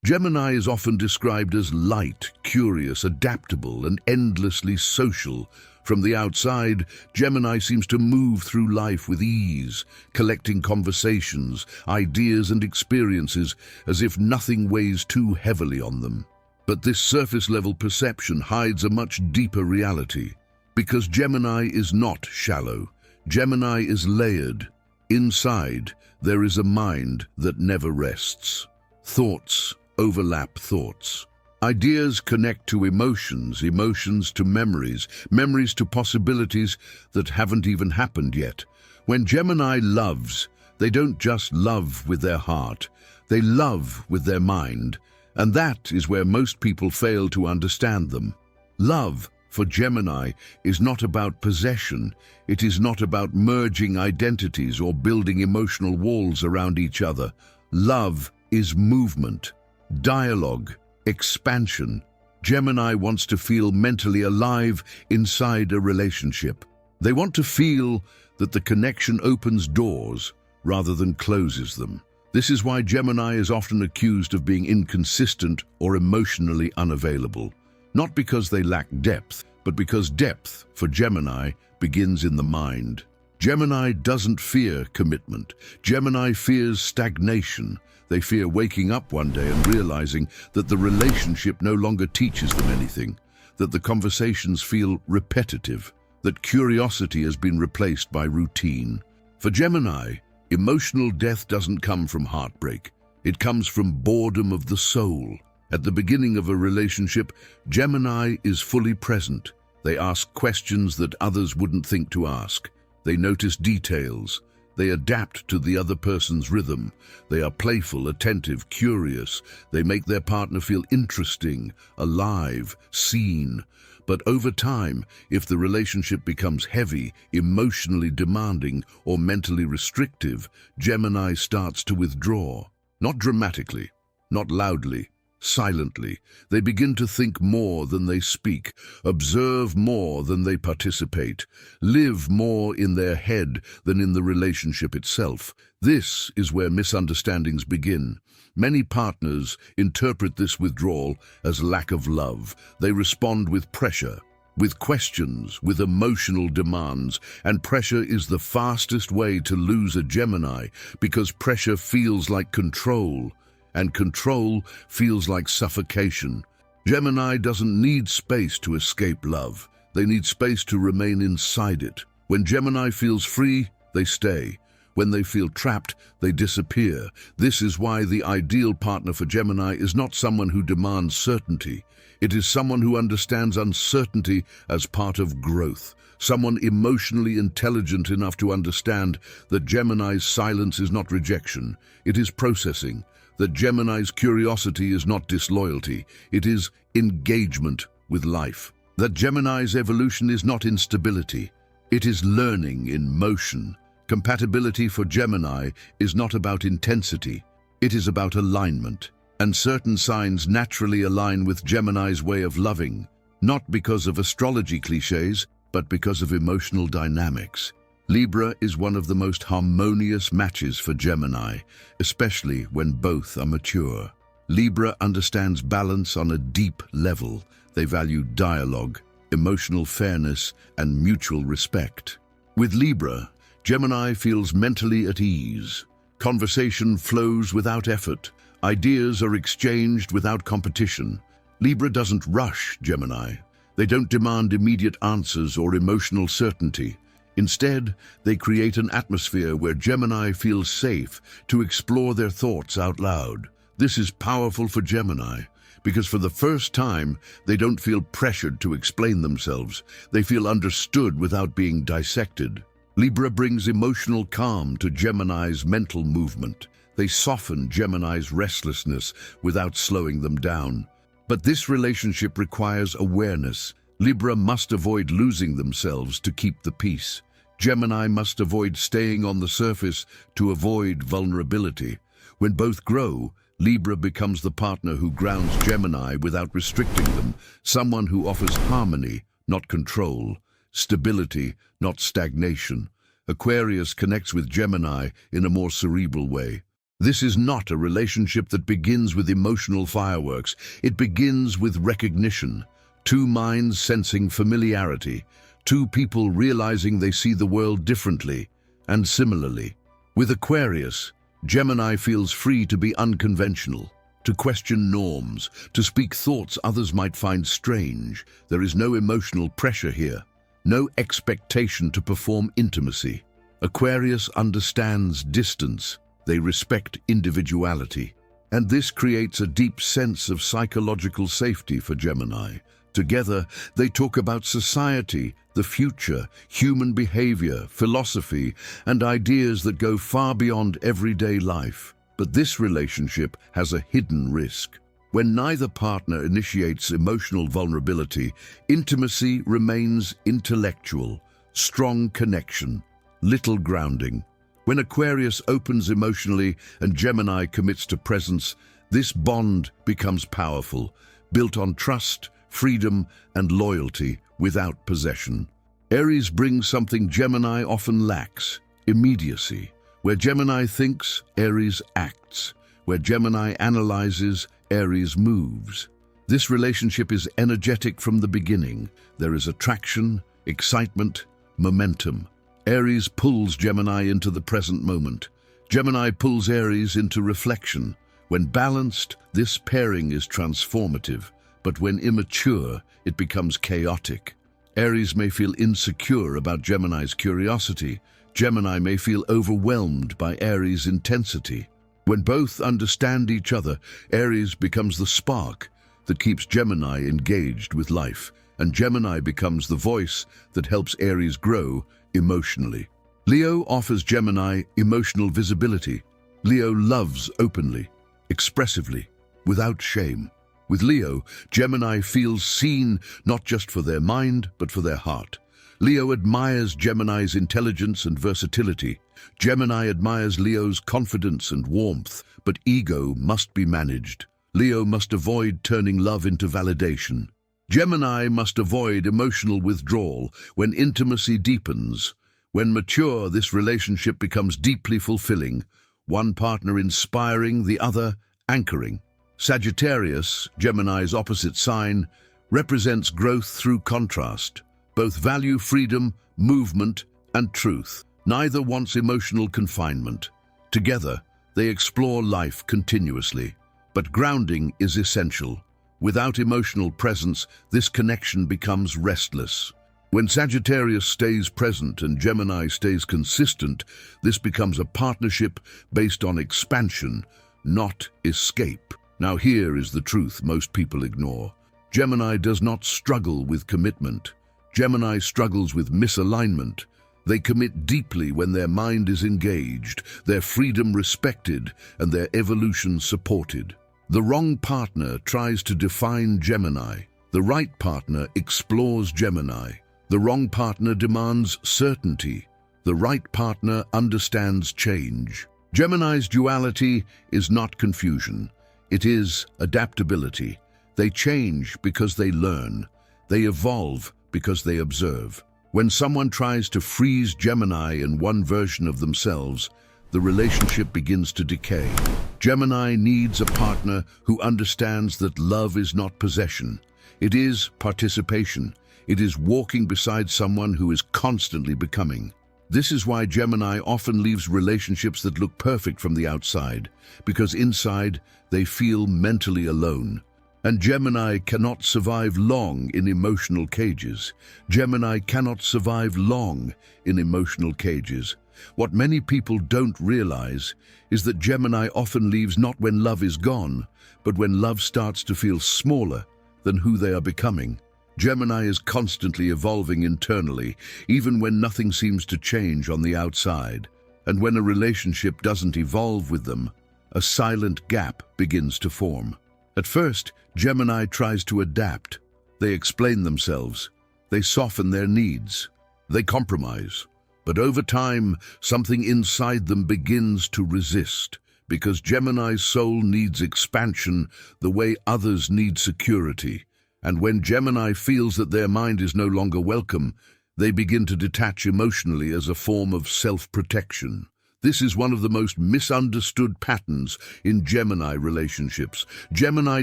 Gemini is often described as light, curious, adaptable, and endlessly social. From the outside, Gemini seems to move through life with ease, collecting conversations, ideas, and experiences as if nothing weighs too heavily on them. But this surface-level perception hides a much deeper reality. Because Gemini is not shallow, Gemini is layered. Inside, there is a mind that never rests. Thoughts overlap thoughts. Ideas connect to emotions, emotions to memories, memories to possibilities that haven't even happened yet. When Gemini loves, they don't just love with their heart, they love with their mind, and that is where most people fail to understand them. Love for Gemini is not about possession, it is not about merging identities or building emotional walls around each other. Love is movement, dialogue, expansion. Gemini wants to feel mentally alive inside a relationship. They want to feel that the connection opens doors rather than closes them. This is why Gemini is often accused of being inconsistent or emotionally unavailable. Not because they lack depth, but because depth for Gemini begins in the mind. Gemini doesn't fear commitment. Gemini fears stagnation. They fear waking up one day and realizing that the relationship no longer teaches them anything, that the conversations feel repetitive, that curiosity has been replaced by routine. For Gemini, emotional death doesn't come from heartbreak. It comes from boredom of the soul. At the beginning of a relationship, Gemini is fully present. They ask questions that others wouldn't think to ask. They notice details. They adapt to the other person's rhythm. They are playful, attentive, curious. They make their partner feel interesting, alive, seen. But over time, if the relationship becomes heavy, emotionally demanding, or mentally restrictive, Gemini starts to withdraw. Not dramatically, not loudly, silently. They begin to think more than they speak, observe more than they participate, live more in their head than in the relationship itself. This is where misunderstandings begin. Many partners interpret this withdrawal as lack of love. They respond with pressure, with questions, with emotional demands, and pressure is the fastest way to lose a Gemini because pressure feels like control. And control feels like suffocation. Gemini doesn't need space to escape love. They need space to remain inside it. When Gemini feels free, they stay. When they feel trapped, they disappear. This is why the ideal partner for Gemini is not someone who demands certainty. It is someone who understands uncertainty as part of growth. Someone emotionally intelligent enough to understand that Gemini's silence is not rejection. It is processing. That Gemini's curiosity is not disloyalty, it is engagement with life. That Gemini's evolution is not instability, it is learning in motion. Compatibility for Gemini is not about intensity, it is about alignment. And certain signs naturally align with Gemini's way of loving, not because of astrology cliches, but because of emotional dynamics. Libra is one of the most harmonious matches for Gemini, especially when both are mature. Libra understands balance on a deep level. They value dialogue, emotional fairness, and mutual respect. With Libra, Gemini feels mentally at ease. Conversation flows without effort. Ideas are exchanged without competition. Libra doesn't rush Gemini. They don't demand immediate answers or emotional certainty. Instead, they create an atmosphere where Gemini feels safe to explore their thoughts out loud. This is powerful for Gemini because for the first time, they don't feel pressured to explain themselves. They feel understood without being dissected. Libra brings emotional calm to Gemini's mental movement. They soften Gemini's restlessness without slowing them down. But this relationship requires awareness. Libra must avoid losing themselves to keep the peace. Gemini must avoid staying on the surface to avoid vulnerability. When both grow, Libra becomes the partner who grounds Gemini without restricting them, someone who offers harmony, not control, stability, not stagnation. Aquarius connects with Gemini in a more cerebral way. This is not a relationship that begins with emotional fireworks. It begins with recognition. Two minds sensing familiarity. Two people realizing they see the world differently and similarly. With Aquarius, Gemini feels free to be unconventional, to question norms, to speak thoughts others might find strange. There is no emotional pressure here, no expectation to perform intimacy. Aquarius understands distance. They respect individuality. And this creates a deep sense of psychological safety for Gemini. Together, they talk about society, the future, human behavior, philosophy, and ideas that go far beyond everyday life. But this relationship has a hidden risk. When neither partner initiates emotional vulnerability, intimacy remains intellectual, strong connection, little grounding. When Aquarius opens emotionally and Gemini commits to presence, this bond becomes powerful, built on trust, freedom, and loyalty without possession. Aries brings something Gemini often lacks: immediacy. Where Gemini thinks, Aries acts. Where Gemini analyzes, Aries moves. This relationship is energetic from the beginning. There is attraction, excitement, momentum. Aries pulls Gemini into the present moment. Gemini pulls Aries into reflection. When balanced, this pairing is transformative, but when immature, it becomes chaotic. Aries may feel insecure about Gemini's curiosity. Gemini may feel overwhelmed by Aries' intensity. When both understand each other, Aries becomes the spark that keeps Gemini engaged with life, and Gemini becomes the voice that helps Aries grow emotionally. Leo offers Gemini emotional visibility. Leo loves openly, expressively, without shame. With Leo, Gemini feels seen not just for their mind, but for their heart. Leo admires Gemini's intelligence and versatility. Gemini admires Leo's confidence and warmth, but ego must be managed. Leo must avoid turning love into validation. Gemini must avoid emotional withdrawal when intimacy deepens. When mature, this relationship becomes deeply fulfilling, one partner inspiring, the other anchoring. Sagittarius, Gemini's opposite sign, represents growth through contrast. Both value freedom, movement, and truth. Neither wants emotional confinement. Together, they explore life continuously. But grounding is essential. Without emotional presence, this connection becomes restless. When Sagittarius stays present and Gemini stays consistent, this becomes a partnership based on expansion, not escape. Now here is the truth most people ignore. Gemini does not struggle with commitment. Gemini struggles with misalignment. They commit deeply when their mind is engaged, their freedom respected, and their evolution supported. The wrong partner tries to define Gemini. The right partner explores Gemini. The wrong partner demands certainty. The right partner understands change. Gemini's duality is not confusion. It is adaptability. They change because they learn. They evolve because they observe. When someone tries to freeze Gemini in one version of themselves, the relationship begins to decay. Gemini needs a partner who understands that love is not possession. It is participation. It is walking beside someone who is constantly becoming. This is why Gemini often leaves relationships that look perfect from the outside, because inside they feel mentally alone. And Gemini cannot survive long in emotional cages. Gemini cannot survive long in emotional cages. What many people don't realize is that Gemini often leaves not when love is gone, but when love starts to feel smaller than who they are becoming. Gemini is constantly evolving internally, even when nothing seems to change on the outside. And when a relationship doesn't evolve with them, a silent gap begins to form. At first, Gemini tries to adapt. They explain themselves. They soften their needs. They compromise. But over time, something inside them begins to resist, because Gemini's soul needs expansion the way others need security. And when Gemini feels that their mind is no longer welcome, they begin to detach emotionally as a form of self-protection. This is one of the most misunderstood patterns in Gemini relationships. Gemini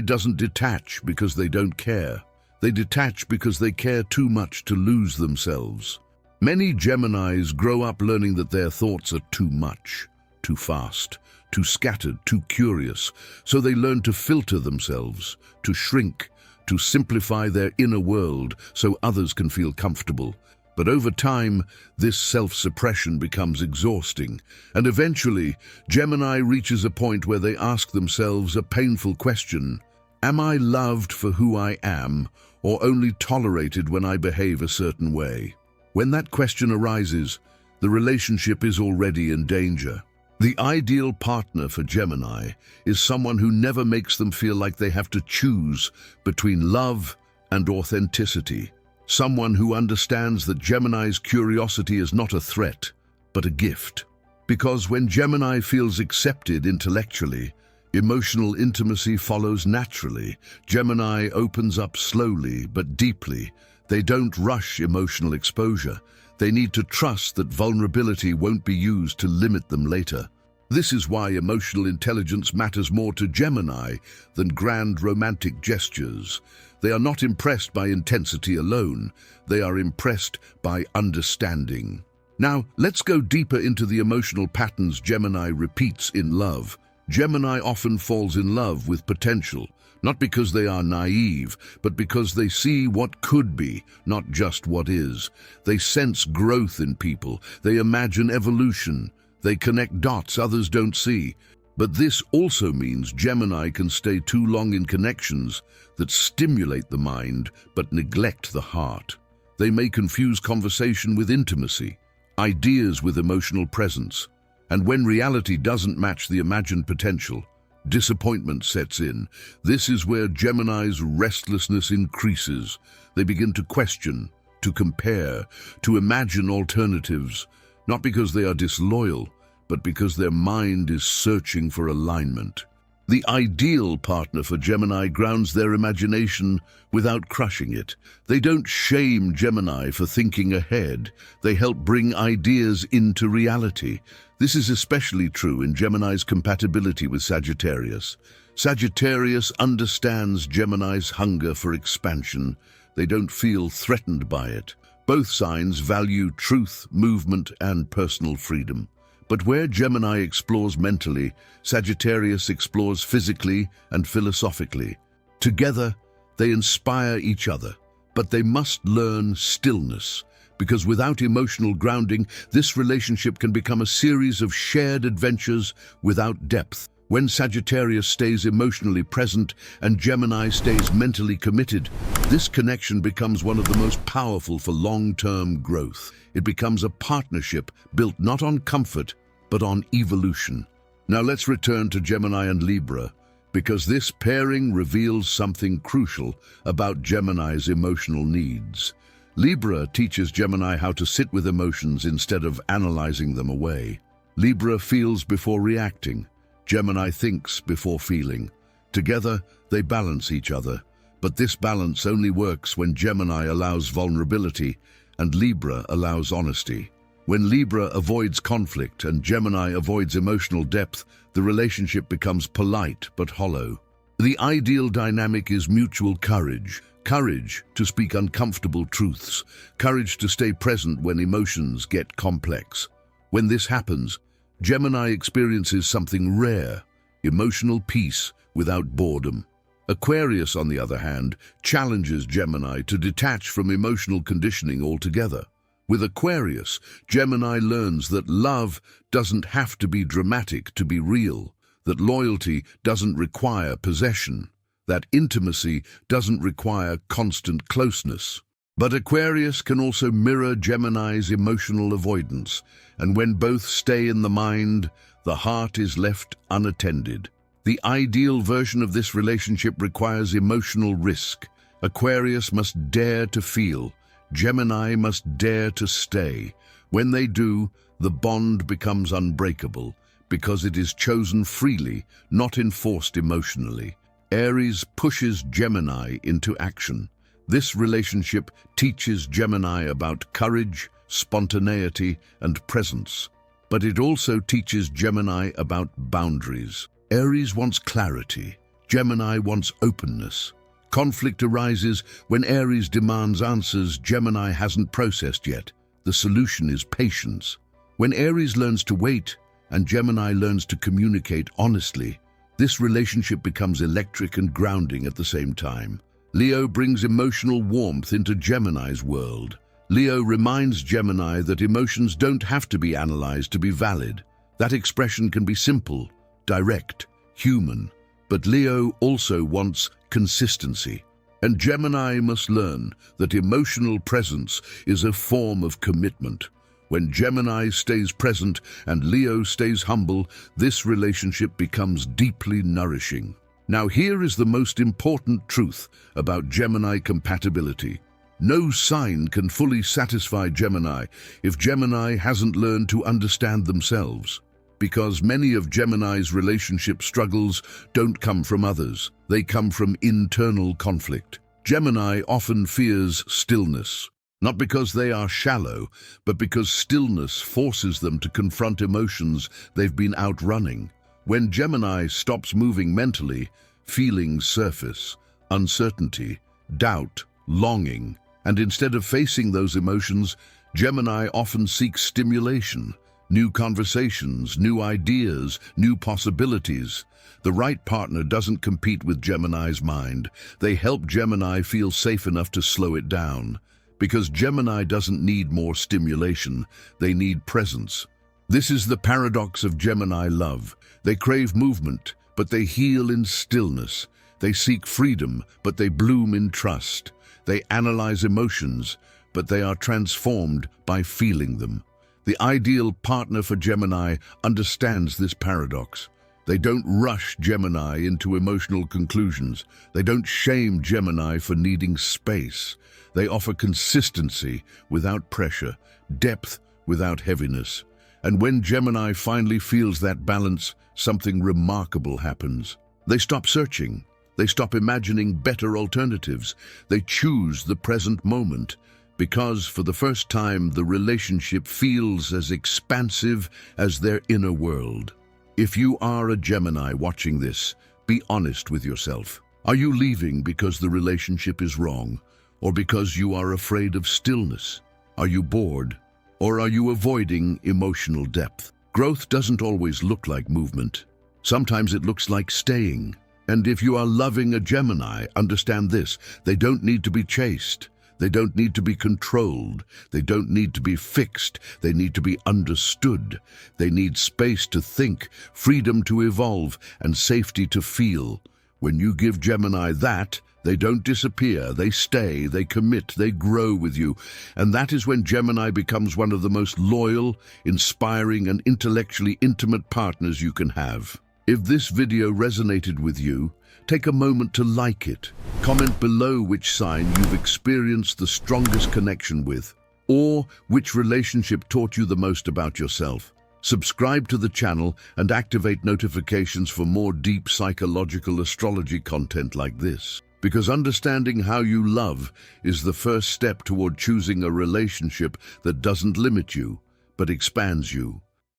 doesn't detach because they don't care. They detach because they care too much to lose themselves. Many Geminis grow up learning that their thoughts are too much, too fast, too scattered, too curious, so they learn to filter themselves, to shrink, to simplify their inner world so others can feel comfortable. But over time, this self-suppression becomes exhausting, and eventually, Gemini reaches a point where they ask themselves a painful question: am I loved for who I am, or only tolerated when I behave a certain way? When that question arises, the relationship is already in danger. The ideal partner for Gemini is someone who never makes them feel like they have to choose between love and authenticity. Someone who understands that Gemini's curiosity is not a threat, but a gift. Because when Gemini feels accepted intellectually, emotional intimacy follows naturally. Gemini opens up slowly but deeply. They don't rush emotional exposure. They need to trust that vulnerability won't be used to limit them later. This is why emotional intelligence matters more to Gemini than grand romantic gestures. They are not impressed by intensity alone. They are impressed by understanding. Now, let's go deeper into the emotional patterns Gemini repeats in love. Gemini often falls in love with potential, not because they are naive, but because they see what could be, not just what is. They sense growth in people. They imagine evolution. They connect dots others don't see. But this also means Gemini can stay too long in connections that stimulate the mind but neglect the heart. They may confuse conversation with intimacy, ideas with emotional presence, and when reality doesn't match the imagined potential, disappointment sets in. This is where Gemini's restlessness increases. They begin to question, to compare, to imagine alternatives, not because they are disloyal, but because their mind is searching for alignment. The ideal partner for Gemini grounds their imagination without crushing it. They don't shame Gemini for thinking ahead. They help bring ideas into reality. This is especially true in Gemini's compatibility with Sagittarius. Sagittarius understands Gemini's hunger for expansion. They don't feel threatened by it. Both signs value truth, movement, and personal freedom. But where Gemini explores mentally, Sagittarius explores physically and philosophically. Together, they inspire each other, but they must learn stillness, because without emotional grounding, this relationship can become a series of shared adventures without depth. When Sagittarius stays emotionally present and Gemini stays mentally committed, this connection becomes one of the most powerful for long-term growth. It becomes a partnership built not on comfort, but on evolution. Now let's return to Gemini and Libra, because this pairing reveals something crucial about Gemini's emotional needs. Libra teaches Gemini how to sit with emotions instead of analyzing them away. Libra feels before reacting. Gemini thinks before feeling. Together, they balance each other. But this balance only works when Gemini allows vulnerability and Libra allows honesty. When Libra avoids conflict and Gemini avoids emotional depth, the relationship becomes polite but hollow. The ideal dynamic is mutual courage. Courage to speak uncomfortable truths. Courage to stay present when emotions get complex. When this happens, Gemini experiences something rare: emotional peace without boredom. Aquarius, on the other hand, challenges Gemini to detach from emotional conditioning altogether. With Aquarius, Gemini learns that love doesn't have to be dramatic to be real, that loyalty doesn't require possession, that intimacy doesn't require constant closeness. But Aquarius can also mirror Gemini's emotional avoidance, and when both stay in the mind, the heart is left unattended. The ideal version of this relationship requires emotional risk. Aquarius must dare to feel. Gemini must dare to stay. When they do, the bond becomes unbreakable, because it is chosen freely, not enforced emotionally. Aries pushes Gemini into action. This relationship teaches Gemini about courage, spontaneity, and presence. But it also teaches Gemini about boundaries. Aries wants clarity. Gemini wants openness. Conflict arises when Aries demands answers Gemini hasn't processed yet. The solution is patience. When Aries learns to wait and Gemini learns to communicate honestly, this relationship becomes electric and grounding at the same time. Leo brings emotional warmth into Gemini's world. Leo reminds Gemini that emotions don't have to be analyzed to be valid. That expression can be simple, direct, human. But Leo also wants consistency. And Gemini must learn that emotional presence is a form of commitment. When Gemini stays present and Leo stays humble, this relationship becomes deeply nourishing. Now here is the most important truth about Gemini compatibility. No sign can fully satisfy Gemini if Gemini hasn't learned to understand themselves. Because many of Gemini's relationship struggles don't come from others. They come from internal conflict. Gemini often fears stillness, not because they are shallow, but because stillness forces them to confront emotions they've been outrunning. When Gemini stops moving mentally, feelings surface, uncertainty, doubt, longing, and instead of facing those emotions, Gemini often seeks stimulation. New conversations, new ideas, new possibilities. The right partner doesn't compete with Gemini's mind. They help Gemini feel safe enough to slow it down. Because Gemini doesn't need more stimulation, they need presence. This is the paradox of Gemini love. They crave movement, but they heal in stillness. They seek freedom, but they bloom in trust. They analyze emotions, but they are transformed by feeling them. The ideal partner for Gemini understands this paradox. They don't rush Gemini into emotional conclusions. They don't shame Gemini for needing space. They offer consistency without pressure, depth without heaviness. And when Gemini finally feels that balance, something remarkable happens. They stop searching. They stop imagining better alternatives. They choose the present moment. Because for the first time, the relationship feels as expansive as their inner world. If you are a Gemini watching this, be honest with yourself. Are you leaving because the relationship is wrong, or because you are afraid of stillness? Are you bored, or are you avoiding emotional depth? Growth doesn't always look like movement. Sometimes it looks like staying. And if you are loving a Gemini, understand this: they don't need to be chased. They don't need to be controlled. They don't need to be fixed. They need to be understood. They need space to think, freedom to evolve, and safety to feel. When you give Gemini that, they don't disappear. They stay, they commit, they grow with you. And that is when Gemini becomes one of the most loyal, inspiring, and intellectually intimate partners you can have. If this video resonated with you, take a moment to like it. Comment below which sign you've experienced the strongest connection with, or which relationship taught you the most about yourself. Subscribe to the channel and activate notifications for more deep psychological astrology content like this. Because understanding how you love is the first step toward choosing a relationship that doesn't limit you, but expands you.